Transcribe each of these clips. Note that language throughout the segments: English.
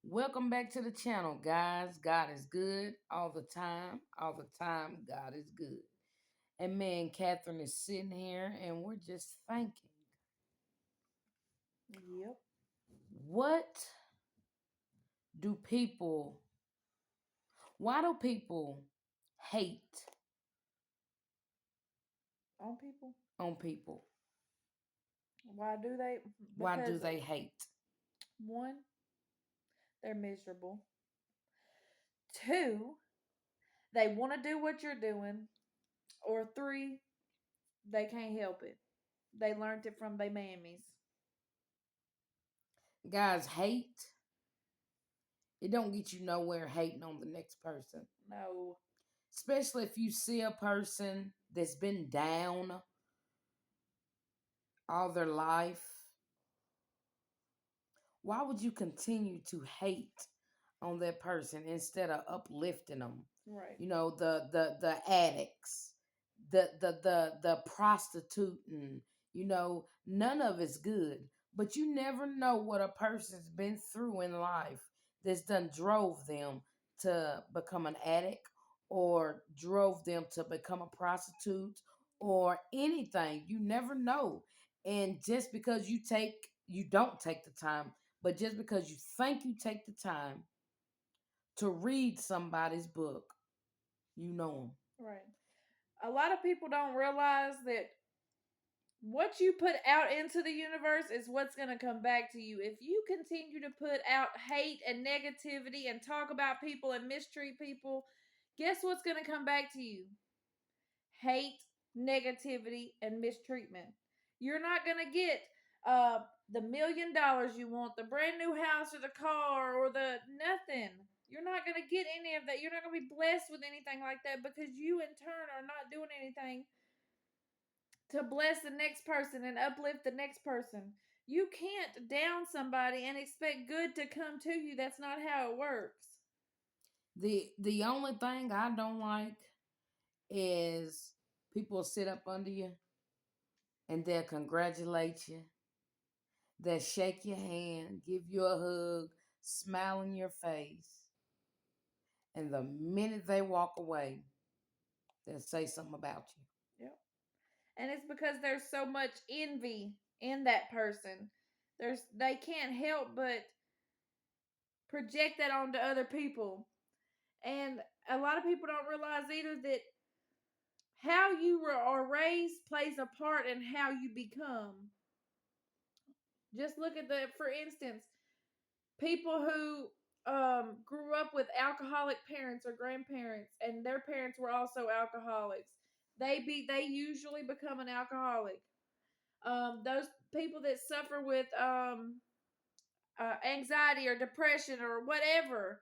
Welcome back to the channel, guys. God is good all the time. All the time, God is good. And me and Catherine is sitting here and we're just thinking, Yep. what do people, why do people hate On people. on people? Why do they? Why do Because they hate? one, they're miserable. Two, they want to do what you're doing. Or three, they can't help it. They learned it from their mammies. Guys, hate, it don't get you nowhere hating on the next person. No. Especially if you see a person that's been down all their life. Why would you continue to hate on that person instead of uplifting them? Right. You know, the addicts, the prostituting, none of it's good. But you never know what a person's been through in life that's done drove them to become an addict or drove them to become a prostitute or anything. You never know. And just because you don't take the time, but just because you think you take the time to read somebody's book, you know them. Right. A lot of people don't realize that what you put out into the universe is what's going to come back to you. If you continue to put out hate and negativity and talk about people and mistreat people, guess what's going to come back to you? Hate, negativity, and mistreatment. You're not going to get uh, the $1,000,000 you want, the brand new house or the car or the nothing. You're not going to get any of that. You're not going to be blessed with anything like that because you, in turn, are not doing anything to bless the next person and uplift the next person. You can't down somebody and expect good to come to you. That's not how it works. The only thing I don't like is people sit up under you and they'll congratulate you. They'll shake your hand, give you a hug, smile in your face. And the minute they walk away, they'll say something about you. Yep. And it's because there's so much envy in that person. They can't help but project that onto other people. And a lot of people don't realize either that how you are raised plays a part in how you become. Just look at for instance, people who grew up with alcoholic parents or grandparents, and their parents were also alcoholics. They usually become an alcoholic. Those people that suffer with anxiety or depression or whatever,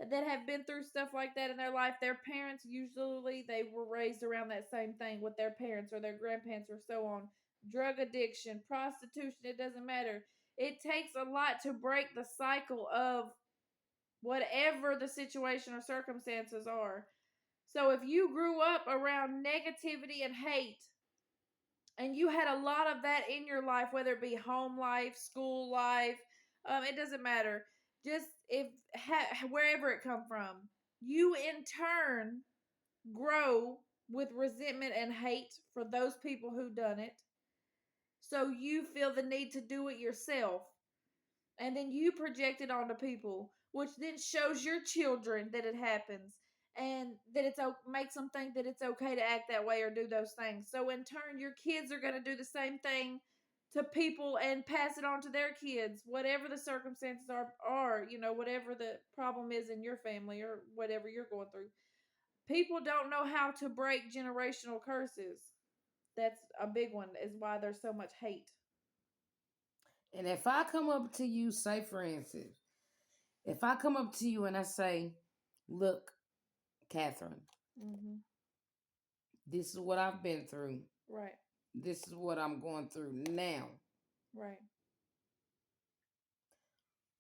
that have been through stuff like that in their life, their parents usually they were raised around that same thing with their parents or their grandparents or so on. Drug addiction, prostitution, it doesn't matter. It takes a lot to break the cycle of whatever the situation or circumstances are. So if you grew up around negativity and hate, and you had a lot of that in your life, whether it be home life, school life, it doesn't matter. Just wherever it come from, you in turn grow with resentment and hate for those people who done it. So you feel the need to do it yourself, and then you project it onto people, which then shows your children that it happens, and that makes them think that it's okay to act that way or do those things. So in turn, your kids are going to do the same thing to people and pass it on to their kids, whatever the circumstances are, whatever the problem is in your family or whatever you're going through. People don't know how to break generational curses. That's a big one, is why there's so much hate. And if I come up to you, say for instance, if I come up to you and I say, look, Catherine, Mm-hmm. this is what I've been through. Right. This is what I'm going through now. Right.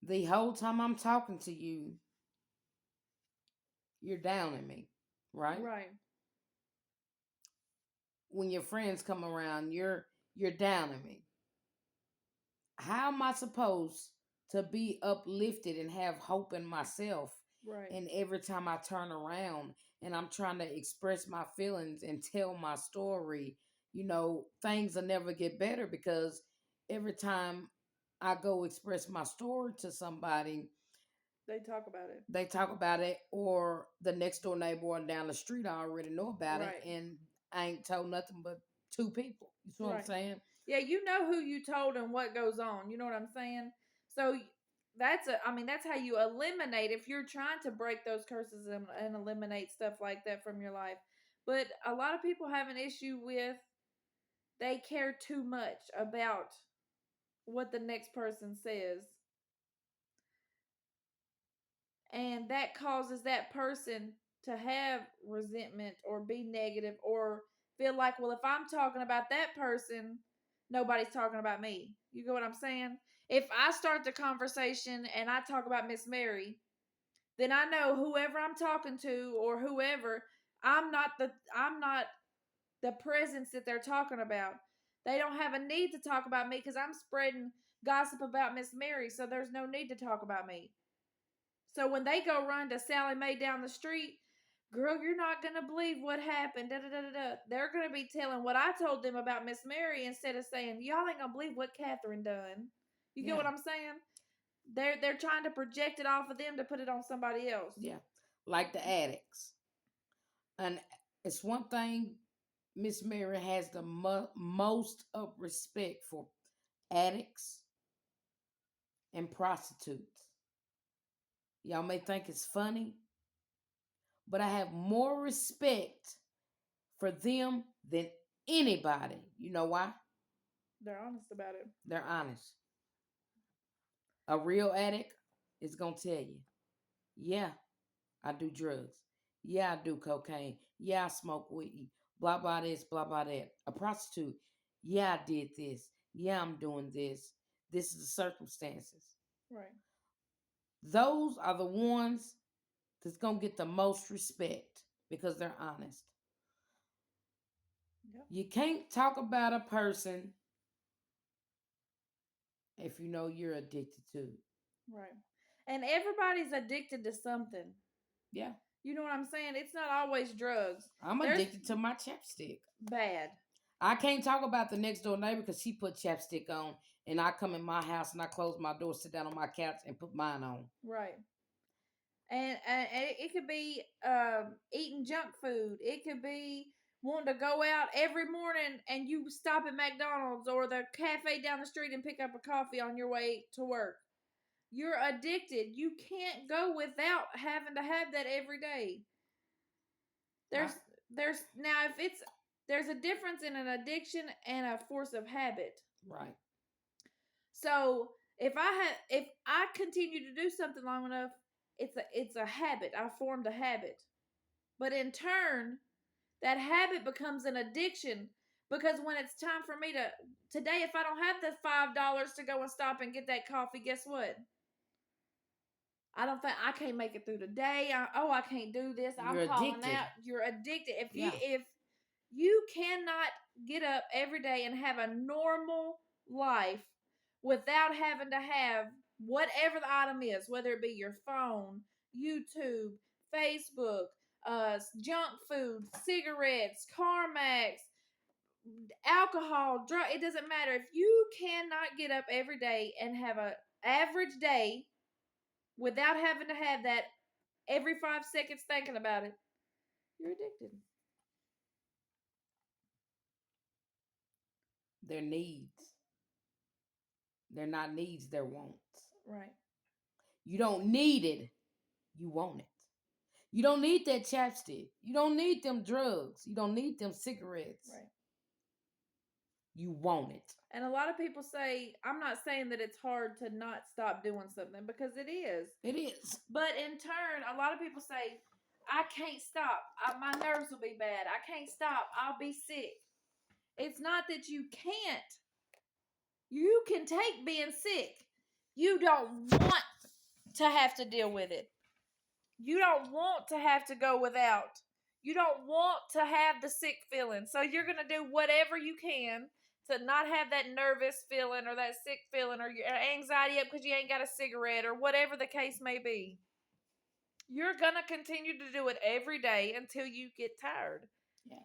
The whole time I'm talking to you, you're down on me, right? Right. When your friends come around, you're down on me. How am I supposed to be uplifted and have hope in myself. Right. And every time I turn around and I'm trying to express my feelings and tell my story, things will never get better because every time I go express my story to somebody, They talk about it. they talk about it, or the next door neighbor or down the street, I already know about it, Right. and I ain't told nothing but two people. You see what I'm Right. saying? Yeah, you know who you told and what goes on. You know what I'm saying? So that's how you eliminate if you're trying to break those curses and eliminate stuff like that from your life. But a lot of people have an issue with they care too much about what the next person says. And that causes that person to have resentment or be negative or feel like, well, if I'm talking about that person, nobody's talking about me. You get what I'm saying? If I start the conversation and I talk about Miss Mary, then I know whoever I'm talking to or whoever, I'm not the presence that they're talking about. They don't have a need to talk about me because I'm spreading gossip about Miss Mary, so there's no need to talk about me. So when they go run to Sally Mae down the street, girl, you're not gonna believe what happened. Da da da da da. They're gonna be telling what I told them about Miss Mary instead of saying, y'all ain't gonna believe what Catherine done. You get Yeah. what I'm saying? They're trying to project it off of them to put it on somebody else. Yeah. Like the addicts. And it's one thing Miss Mary has the most of respect for addicts and prostitutes. Y'all may think it's funny, but I have more respect for them than anybody. You know why? They're honest about it. They're honest. A real addict is going to tell you, yeah, I do drugs. Yeah, I do cocaine. Yeah, I smoke weed. Blah, blah, this, blah, blah, that. A prostitute, yeah, I did this. Yeah, I'm doing this. This is the circumstances. Right. Those are the ones that's going to get the most respect because they're honest. Yep. You can't talk about a person if you know you're addicted to it. Right. And everybody's addicted to something. Yeah. You know what I'm saying? It's not always drugs. I'm There's addicted to my chapstick. bad. I can't talk about the next door neighbor because she put chapstick on, and I come in my house and I close my door, sit down on my couch, and put mine on. Right. And it could be eating junk food. It could be wanting to go out every morning and you stop at McDonald's or the cafe down the street and pick up a coffee on your way to work. You're addicted. You can't go without having to have that every day. There's now if it's there's a difference in an addiction and a force of habit. Right. So if I continue to do something long enough, it's a habit. I formed a habit. But in turn, that habit becomes an addiction because when it's time for me to today, if I don't have the $5 to go and stop and get that coffee, guess what? I don't think I can't make it through the day. I can't do this. I'm You're calling addicted. out. You're addicted. Yeah. If you cannot get up every day and have a normal life without having to have whatever the item is, whether it be your phone, YouTube, Facebook, junk food, cigarettes, CarMax, alcohol, drug, it doesn't matter. If you cannot get up every day and have an average day without having to have that every 5 seconds thinking about it, you're addicted. They're needs. They're not needs, they're wants. Right. You don't need it, you want it. You don't need that chapstick. You don't need them drugs. You don't need them cigarettes. Right. You want it. And a lot of people say, I'm not saying that it's hard to not stop doing something because it is. It is. But in turn, a lot of people say, I can't stop. My nerves will be bad. I can't stop. I'll be sick. It's not that you can't. You can take being sick. You don't want to have to deal with it. You don't want to have to go without. You don't want to have the sick feeling. So you're going to do whatever you can to not have that nervous feeling or that sick feeling or your anxiety up because you ain't got a cigarette or whatever the case may be. You're going to continue to do it every day until you get tired. Yeah.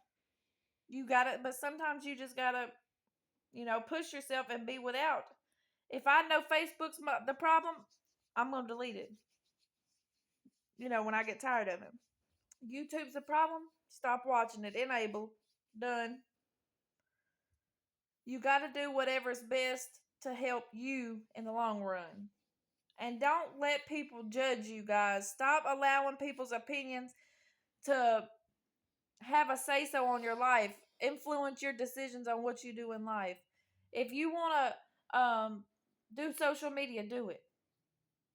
You got to, but sometimes you just got to, push yourself and be without. If I know Facebook's the problem, I'm going to delete it. When I get tired of it. YouTube's the problem, stop watching it. Enable. Done. You got to do whatever's best to help you in the long run. And don't let people judge you, guys. Stop allowing people's opinions to have a say-so on your life, influence your decisions on what you do in life. If you want to do social media, do it.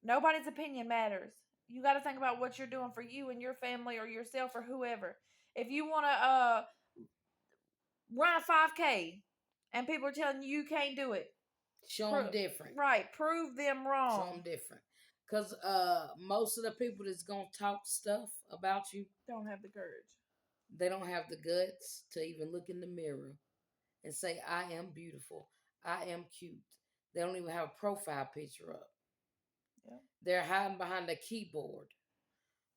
Nobody's opinion matters. You got to think about what you're doing for you and your family or yourself or whoever. If you want to run a 5K and people are telling you can't do it, show them different. Right. Prove them wrong. Show them different. Because most of the people that's going to talk stuff about you don't have the courage. They don't have the guts to even look in the mirror and say, I am beautiful. I am cute. They don't even have a profile picture up. Yeah. They're hiding behind a keyboard.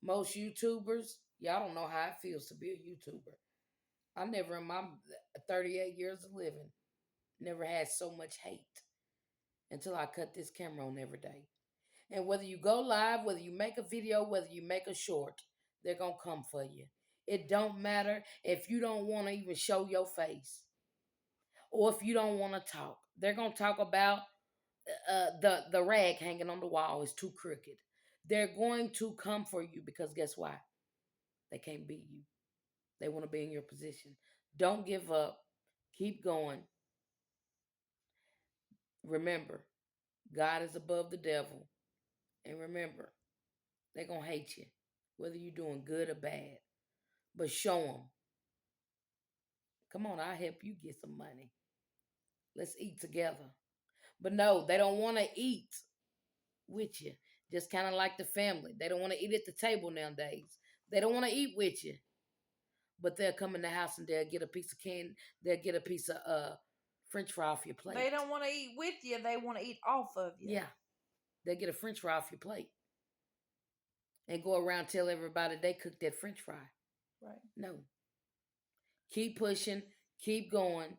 Most YouTubers, y'all don't know how it feels to be a YouTuber. I never in my 38 years of living, never had so much hate until I cut this camera on every day. And whether you go live, whether you make a video, whether you make a short, they're going to come for you. It don't matter if you don't want to even show your face or if you don't want to talk. They're going to talk about the rag hanging on the wall is too crooked. They're going to come for you because guess why? They can't beat you. They want to be in your position. Don't give up. Keep going. Remember, God is above the devil. And remember, they're going to hate you, whether you're doing good or bad. But show them. Come on, I'll help you get some money. Let's eat together. But no, they don't want to eat with you. Just kind of like the family. They don't want to eat at the table nowadays. They don't want to eat with you. But they'll come in the house and they'll get a piece of candy. They'll get a piece of French fry off your plate. They don't want to eat with you. They want to eat off of you. Yeah. They'll get a French fry off your plate. And go around tell everybody they cooked that French fry. Right. No. Keep pushing. Keep going.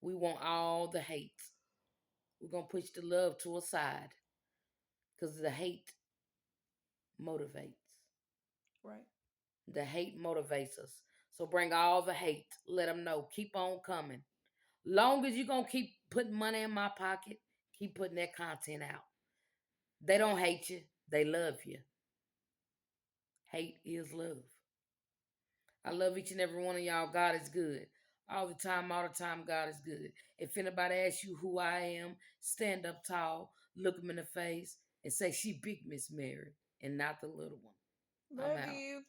We want all the hate. We're going to push the love to a side. Because the hate motivates. Right. The hate motivates us. So bring all the hate. Let them know. Keep on coming. Long as you're going to keep putting money in my pocket, keep putting that content out. They don't hate you. They love you. Hate is love. I love each and every one of y'all. God is good. All the time, God is good. If anybody asks you who I am, stand up tall, look them in the face, and say, she big Miss Mary, and not the little one. Love you.